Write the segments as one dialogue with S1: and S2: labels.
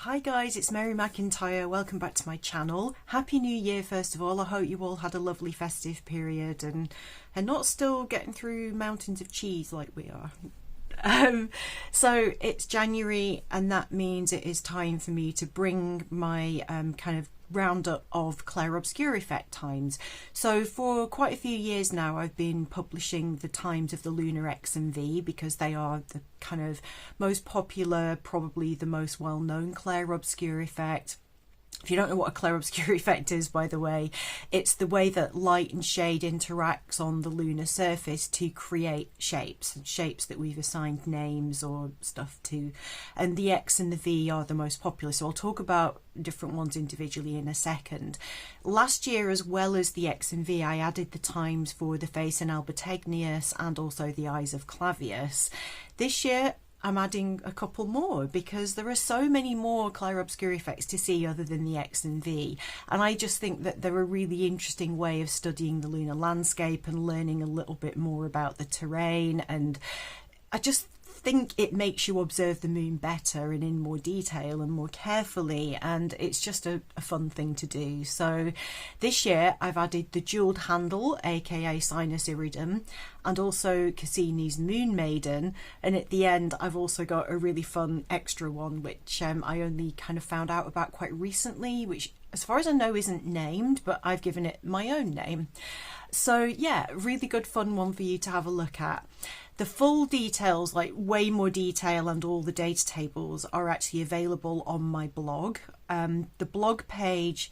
S1: Hi guys, it's Mary McIntyre. Welcome back to my channel. Happy New Year first of all. I hope you all had a lovely festive period and not still getting through mountains of cheese like we are. So it's January and that means it is time for me to bring my kind of roundup of Clair-Obscur effect times. So for quite a few years now I've been publishing the times of the Lunar X and V because they are the kind of most popular, probably the most well-known Clair-Obscur effect. If you don't know what a Clair-Obscur effect is, by the way, it's the way that light and shade interacts on the lunar surface to create shapes that we've assigned names or stuff to. And the X and the V are the most popular, so I'll talk about different ones individually in a second. Last year, as well as the X and V, I added the times for the face in Albategnius and also the Eyes of Clavius. This year I'm adding a couple more because there are so many more Clair-Obscur effects to see other than the X and V, and I just think that they're a really interesting way of studying the lunar landscape and learning a little bit more about the terrain, and I just think it makes you observe the moon better and in more detail and more carefully, and it's just a fun thing to do. So this year I've added the jeweled handle, aka Sinus Iridum, and also Cassini's Moon Maiden, and at the end I've also got a really fun extra one which I only kind of found out about quite recently, which as far as I know isn't named, but I've given it my own name. So yeah, really good fun one for you to have a look at. The full details, like way more detail, and all the data tables are actually available on my blog. The blog page,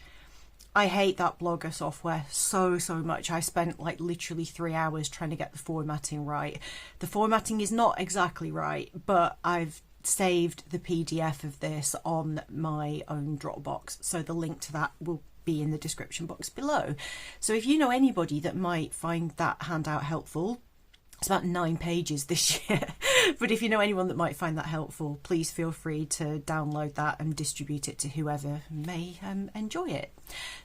S1: I hate that blogger software so much. I spent like literally 3 hours trying to get the formatting right. The formatting is not exactly right, but I've saved the PDF of this on my own Dropbox, so the link to that will be in the description box below. So if you know anybody that might find that handout helpful, it's about 9 pages this year, but if you know anyone that might find that helpful, please feel free to download that and distribute it to whoever may enjoy it.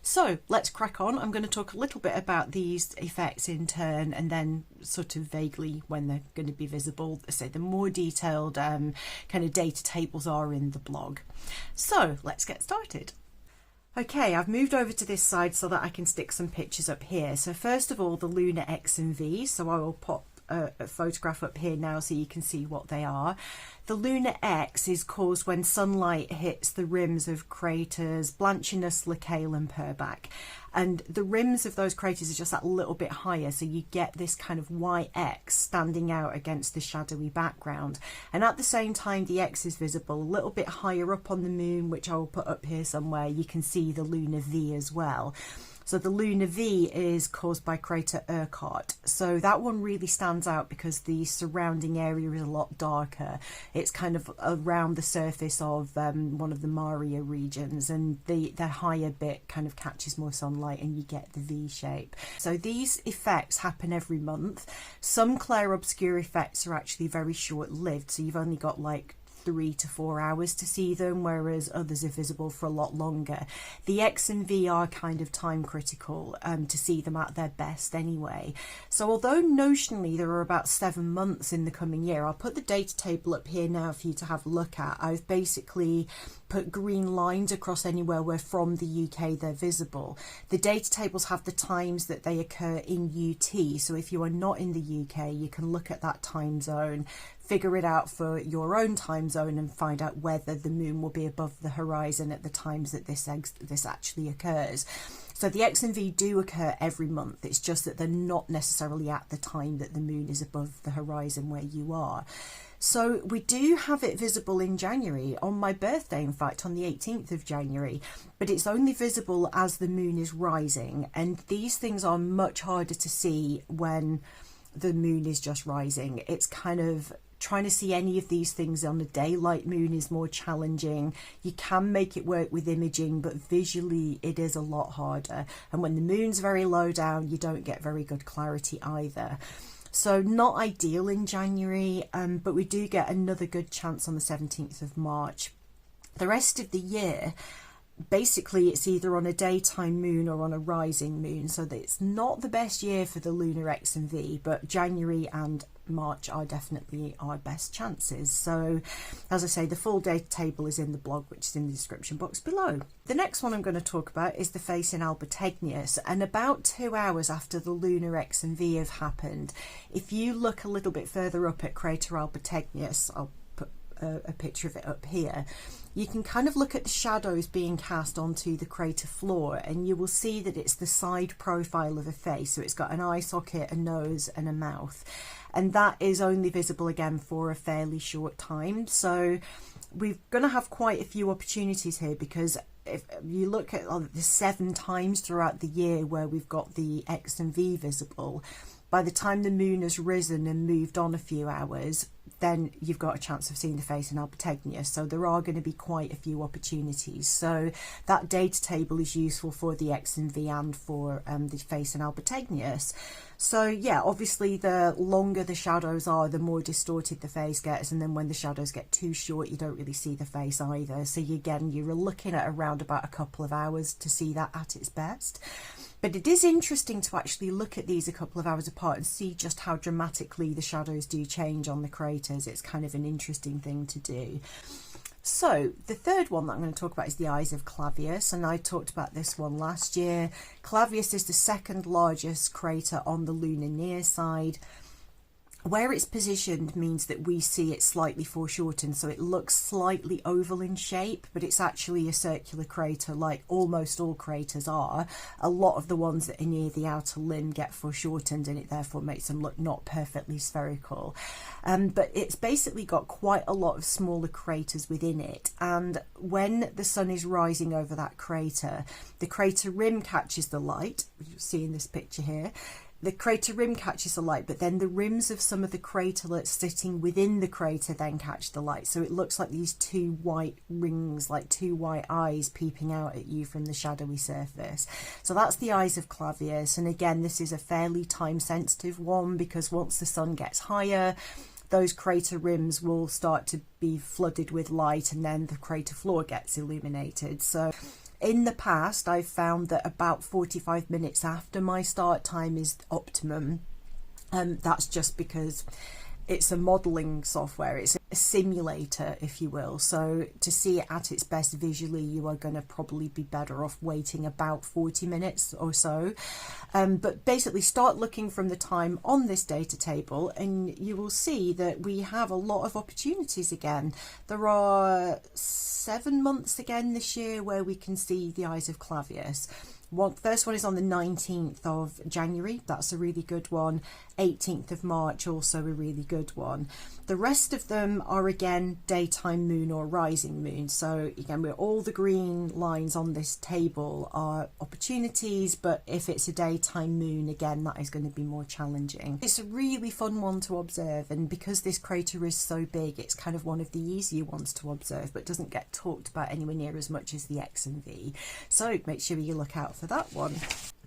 S1: So let's crack on. I'm going to talk a little bit about these effects in turn, and then sort of vaguely when they're going to be visible. So the more detailed kind of data tables are in the blog. So let's get started. Okay, I've moved over to this side so that I can stick some pictures up here. So first of all, the Lunar X and V. So I will pop a photograph up here now so you can see what they are. The Lunar X is caused when sunlight hits the rims of craters Blanchinus, Lacale and Purback, and the rims of those craters are just that little bit higher, so you get this kind of white X standing out against the shadowy background. And at the same time the X is visible a little bit higher up on the moon, which I will put up here somewhere. You can see the Lunar V as well. So the Lunar V is caused by crater Urquhart. So that one really stands out because the surrounding area is a lot darker. It's kind of around the surface of one of the Maria regions, and the higher bit kind of catches more sunlight and you get the V shape. So these effects happen every month. Some Clair-Obscur effects are actually very short-lived, so you've only got like 3 to 4 hours to see them, whereas others are visible for a lot longer. The X and V are kind of time critical to see them at their best anyway. So although notionally there are about 7 months in the coming year, I'll put the data table up here now for you to have a look at. I've basically put green lines across anywhere where from the UK they're visible. The data tables have the times that they occur in UT, so if you are not in the UK you can look at that time zone, figure it out for your own time zone and find out whether the moon will be above the horizon at the times that this actually occurs. So the X and V do occur every month, it's just that they're not necessarily at the time that the moon is above the horizon where you are. So we do have it visible in January, on my birthday in fact, on the 18th of January, but it's only visible as the moon is rising, and these things are much harder to see when the moon is just rising. It's kind of trying to see any of these things on a daylight moon is more challenging. You can make it work with imaging, but visually it is a lot harder, and when the moon's very low down you don't get very good clarity either. So not ideal in January, but we do get another good chance on the 17th of March. The rest of the year basically it's either on a daytime moon or on a rising moon, so that it's not the best year for the Lunar X and V, but January and March are definitely our best chances. So as I say, the full data table is in the blog, which is in the description box below. The next one I'm going to talk about is the face in Albategnius, and about 2 hours after the Lunar X and V have happened, if you look a little bit further up at crater Albategnius, I'll put a picture of it up here, you can kind of look at the shadows being cast onto the crater floor, and you will see that it's the side profile of a face. So it's got an eye socket, a nose and a mouth, and that is only visible again for a fairly short time. So we're going to have quite a few opportunities here, because if you look at the 7 times throughout the year where we've got the X and V visible, by the time the moon has risen and moved on a few hours, then you've got a chance of seeing the face in Albategnius. So there are going to be quite a few opportunities. So that data table is useful for the X and V and for the face in Albategnius. So yeah, obviously the longer the shadows are, the more distorted the face gets, and then when the shadows get too short, you don't really see the face either. So again, you're looking at around about a couple of hours to see that at its best. But it is interesting to actually look at these a couple of hours apart and see just how dramatically the shadows do change on the craters. It's kind of an interesting thing to do. So the third one that I'm going to talk about is the Eyes of Clavius, and I talked about this one last year. Clavius is the second largest crater on the lunar near side. Where it's positioned means that we see it slightly foreshortened, so it looks slightly oval in shape, but it's actually a circular crater, like almost all craters are. A lot of the ones that are near the outer limb get foreshortened, and it therefore makes them look not perfectly spherical. But it's basically got quite a lot of smaller craters within it, and when the sun is rising over that crater, the crater rim catches the light, which you see in this picture here. The crater rim catches the light, but then the rims of some of the craterlets sitting within the crater then catch the light. So it looks like these 2 white rings, like 2 white eyes peeping out at you from the shadowy surface. So that's the Eyes of Clavius. And again, this is a fairly time sensitive one, because once the sun gets higher, those crater rims will start to be flooded with light, and then the crater floor gets illuminated. So in the past, I've found that about 45 minutes after my start time is optimum. That's just because it's a modelling software, it's a simulator, if you will. So to see it at its best visually, you are going to probably be better off waiting about 40 minutes or so. But basically start looking from the time on this data table, and you will see that we have a lot of opportunities again. There are 7 months again this year where we can see the Eyes of Clavius. First one is on the 19th of January, that's a really good one. 18th of March, also a really good one. The rest of them are again daytime moon or rising moon. So again, all the green lines on this table are opportunities, but if it's a daytime moon, again, that is going to be more challenging. It's a really fun one to observe, and because this crater is so big, it's kind of one of the easier ones to observe, but doesn't get talked about anywhere near as much as the X and V. So make sure you look out for that one.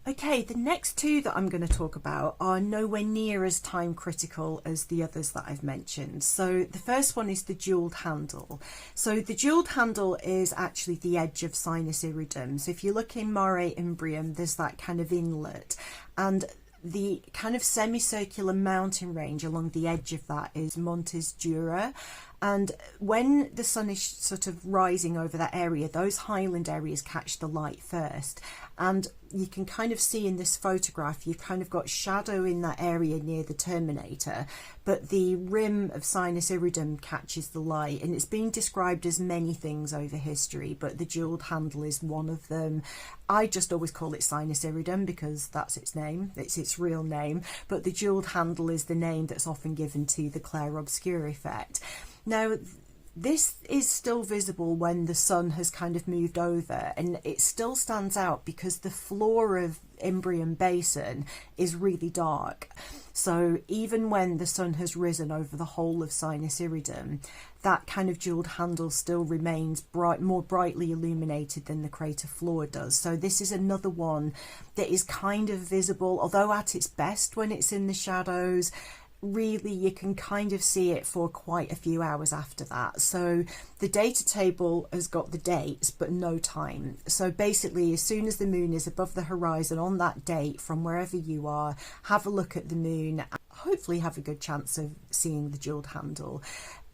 S1: Okay, the next 2 that I'm going to talk about are nowhere near as time critical as the others that I've mentioned. So the first one is the jewelled handle. So the jewelled handle is actually the edge of Sinus Iridum. So if you look in Mare Imbrium, there's that kind of inlet, and the kind of semicircular mountain range along the edge of that is Montes Jura. And when the sun is sort of rising over that area, those highland areas catch the light first. And you can kind of see in this photograph, you've kind of got shadow in that area near the terminator, but the rim of Sinus Iridum catches the light. And it's been described as many things over history, but the jewelled handle is one of them. I just always call it Sinus Iridum because that's its name, it's its real name, but the jewelled handle is the name that's often given to the Clair-Obscur effect. Now, this is still visible when the sun has kind of moved over, and it still stands out because the floor of Imbrium Basin is really dark. So even when the sun has risen over the whole of Sinus Iridum, that kind of jewelled handle still remains more brightly illuminated than the crater floor does. So this is another one that is kind of visible, although at its best when it's in the shadows. really you can kind of see it for quite a few hours after that. So the data table has got the dates but no time. So basically, as soon as the moon is above the horizon on that date, from wherever you are, have a look at the moon, hopefully have a good chance of seeing the jeweled handle.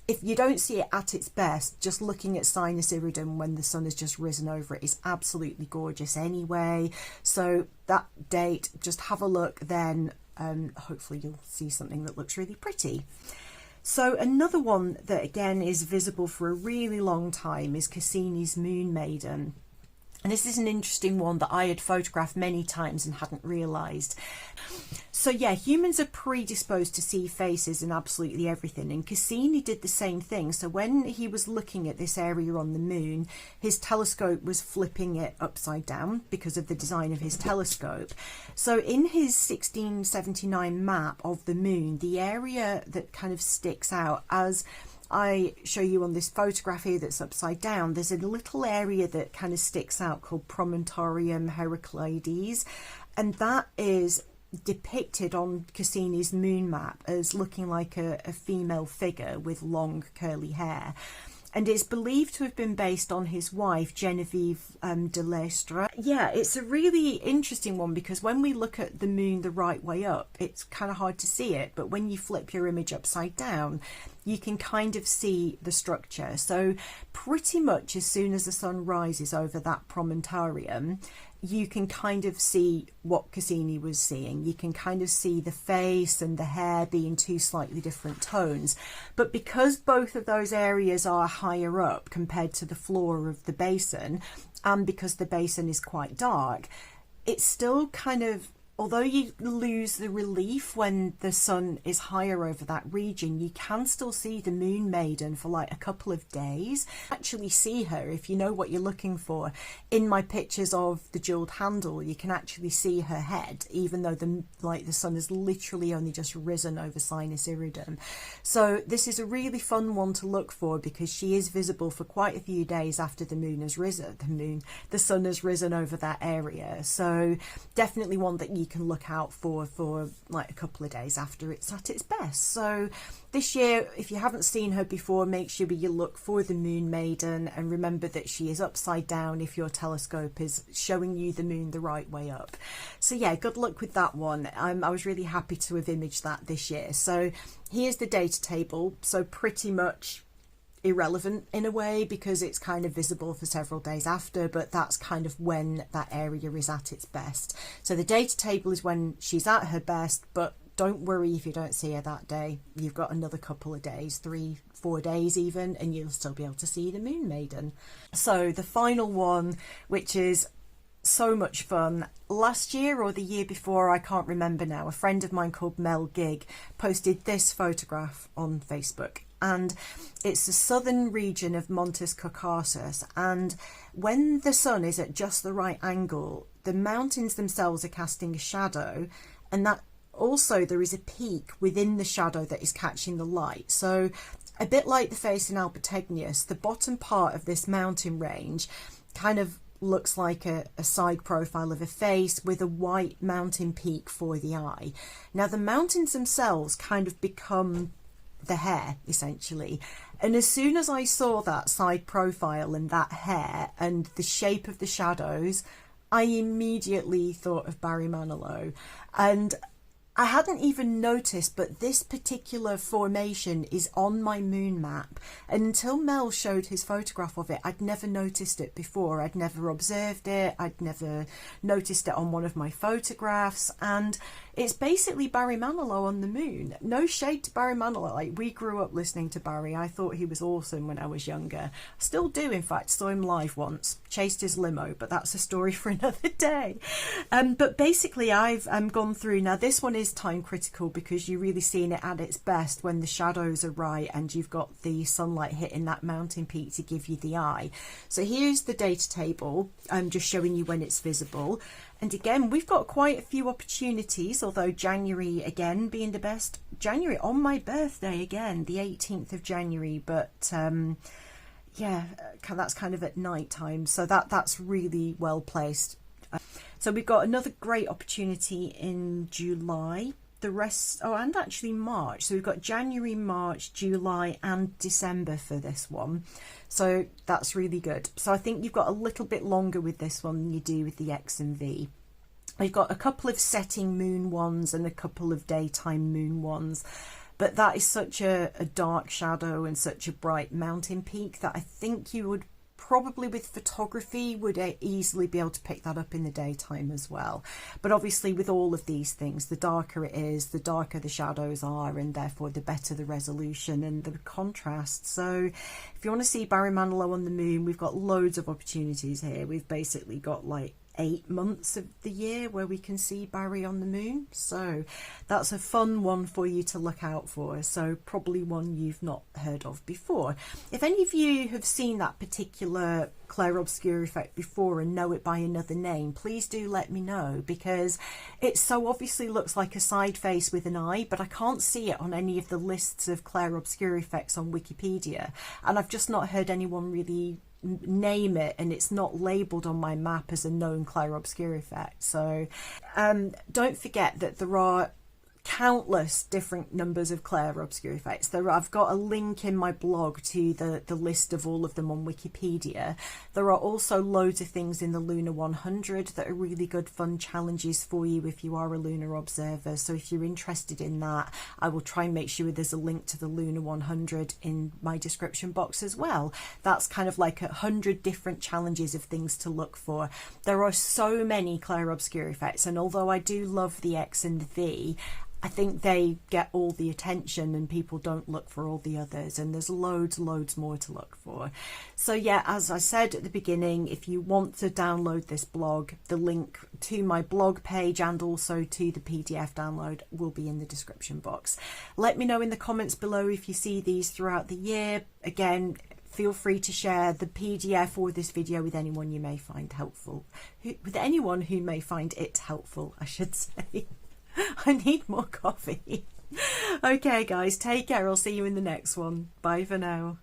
S1: If you don't see it at its best, just looking at Sinus Iridum when the sun has just risen over it is absolutely gorgeous anyway. So that date, just have a look then, and hopefully you'll see something that looks really pretty. So another one that again is visible for a really long time is Cassini's Moon Maiden. And this is an interesting one that I had photographed many times and hadn't realised. So yeah, humans are predisposed to see faces in absolutely everything, and Cassini did the same thing. So when he was looking at this area on the moon, his telescope was flipping it upside down because of the design of his telescope. So in his 1679 map of the moon, the area that kind of sticks out, as I show you on this photograph here that's upside down, there's a little area that kind of sticks out called Promontorium Heraclides, and that is depicted on Cassini's moon map as looking like a female figure with long curly hair. And it's believed to have been based on his wife, Genevieve de Lestre. Yeah, it's a really interesting one because when we look at the moon the right way up, it's kind of hard to see it. But when you flip your image upside down, you can kind of see the structure. So pretty much as soon as the sun rises over that promontorium, you can kind of see what Cassini was seeing. You can kind of see the face and the hair being two slightly different tones. But because both of those areas are higher up compared to the floor of the basin, and because the basin is quite dark, it's still kind of, although you lose the relief when the sun is higher over that region, you can still see the Moon Maiden for like a couple of days. Actually see her, if you know what you're looking for. In my pictures of the jeweled handle, you can actually see her head, even though the sun has literally only just risen over Sinus Iridum. So this is a really fun one to look for because she is visible for quite a few days after the moon has risen. The sun has risen over that area. So definitely one that you can look out for like a couple of days after it's at its best. So this year, if you haven't seen her before, make sure you look for the Moon Maiden, and remember that she is upside down if your telescope is showing you the moon the right way up. So yeah, good luck with that one. I was really happy to have imaged that this year. So here's the data table. So pretty much irrelevant in a way because it's kind of visible for several days after, but that's kind of when that area is at its best. So the data table is when she's at her best, but don't worry if you don't see her that day. You've got another couple of days, 3-4 days even, and you'll still be able to see the Moon Maiden. So the final one, which is so much fun. Last year or the year before, I can't remember now, a friend of mine called Mel Gig posted this photograph on Facebook, and it's the southern region of Montes Caucasus, and when the sun is at just the right angle, the mountains themselves are casting a shadow, and that also there is a peak within the shadow that is catching the light. So a bit like the face in Albategnius, the bottom part of this mountain range kind of looks like a side profile of a face with a white mountain peak for the eye. Now the mountains themselves kind of become the hair essentially, and as soon as I saw that side profile and that hair and the shape of the shadows, I immediately thought of Barry Manilow. And I hadn't even noticed, but this particular formation is on my moon map, and until Mel showed his photograph of it, I'd never noticed it before. I'd never observed it, I'd never noticed it on one of my photographs, and it's basically Barry Manilow on the moon. No shade to Barry Manilow, like we grew up listening to Barry. I thought he was awesome when I was younger. I still do, in fact. Saw him live once, chased his limo, but that's a story for another day. But basically I've gone through, now this one is time critical because you're really seeing it at its best when the shadows are right and you've got the sunlight hitting that mountain peak to give you the eye. So here's the data table. I'm just showing you when it's visible. And again, we've got quite a few opportunities, although January again being the best. January on my birthday again, the 18th of January, but yeah, that's kind of at night time, so that's really well placed. So we've got another great opportunity in July. the rest, oh, and actually March. So we've got January, March, July and December for this one. So that's really good. So I think you've got a little bit longer with this one than you do with the X and V. We've got a couple of setting moon ones and a couple of daytime moon ones. But that is such a dark shadow and such a bright mountain peak that I think you would probably, with photography, would easily be able to pick that up in the daytime as well. But obviously with all of these things, the darker it is, the darker the shadows are, and therefore the better the resolution and the contrast. So if you want to see Barry Manilow on the moon, we've got loads of opportunities here. We've basically got like 8 months of the year where we can see Barry on the moon, so that's a fun one for you to look out for. So probably one you've not heard of before. If any of you have seen that particular Clair-Obscur effect before and know it by another name, please do let me know, because it so obviously looks like a side face with an eye, but I can't see it on any of the lists of Clair-Obscur effects on Wikipedia, and I've just not heard anyone really name it, and it's not labelled on my map as a known Clair-Obscur effect. So don't forget that there are countless different numbers of Clair-Obscur effects. I've got a link in my blog to the list of all of them on Wikipedia. There are also loads of things in the Lunar 100 that are really good fun challenges for you if you are a lunar observer. So if you're interested in that, I will try and make sure there's a link to the Lunar 100 in my description box as well. That's kind of like 100 different challenges of things to look for. There are so many Clair-Obscur effects, and although I do love the X and the V, I think they get all the attention and people don't look for all the others, and there's loads more to look for. So yeah, as I said at the beginning, if you want to download this blog, the link to my blog page and also to the PDF download will be in the description box. Let me know in the comments below if you see these throughout the year. Again, feel free to share the PDF or this video with anyone you may find helpful, with anyone who may find it helpful, I should say. I need more coffee. Okay guys, take care. I'll see you in the next one. Bye for now.